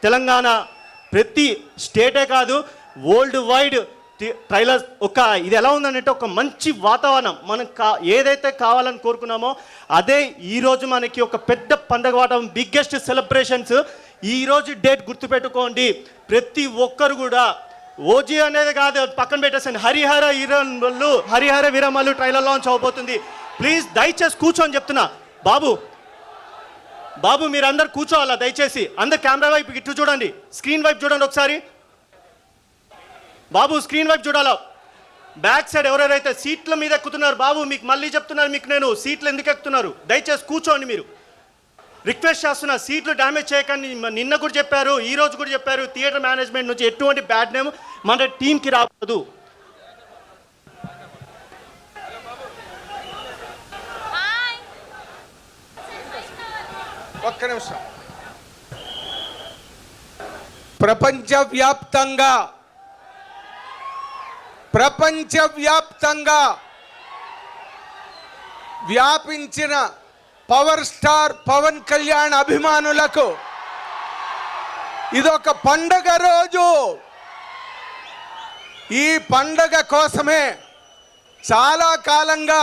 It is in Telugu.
తెలంగాణ ప్రతి స్టేటే కాదు వరల్డ్ వైడ్ ట్రైలర్ ఇది ఎలా ఉందంటే ఒక మంచి వాతావరణం మనం ఏదైతే కావాలని కోరుకున్నామో అదే ఈరోజు మనకి ఒక పెద్ద పండగ వాతావరణం, బిగ్గెస్ట్ సెలబ్రేషన్స్. ఈరోజు డేట్ గుర్తుపెట్టుకోండి, ప్రతి ఒక్కరు కూడా ఓజీ అనేది కాదు పక్కన పెట్టేసండి, హరిహర వీరమల్లు ట్రైలర్ లాంచ్ అవబోతుంది. ప్లీజ్ దయచేసి కూర్చోని చెప్తున్నా. బాబు మీరందరు కూర్చోవాలా దయచేసి. అందరు కెమెరా వైపు ఇటు చూడండి, స్క్రీన్ వైపు చూడండి ఒకసారి. బాబు స్క్రీన్ వైపు చూడాలా. బ్యాక్ సైడ్ ఎవరెవరైతే సీట్ల మీద ఎక్కుతున్నారు, బాబు మీకు మళ్ళీ చెప్తున్నారు, మీకు నేను సీట్లు ఎందుకు ఎక్కుతున్నారు దయచేసి కూర్చోండి. మీరు రిక్వెస్ట్ చేస్తున్నా, సీట్లు డ్యామేజ్ చేయకండి. నిన్న కూడా చెప్పారు, ఈ రోజు కూడా చెప్పారు, థియేటర్ మేనేజ్మెంట్ నుంచి ఎటువంటి బ్యాడ్ నేమ్ మన టీంకి రావద్దు. ఒక్క నిమిషం. ప్రపంచవ్యాప్తంగా వ్యాపించిన పవర్ స్టార్ పవన్ కళ్యాణ్ అభిమానులకు ఇదొక పండగ రోజు. ఈ పండగ కోసమే చాలా కాలంగా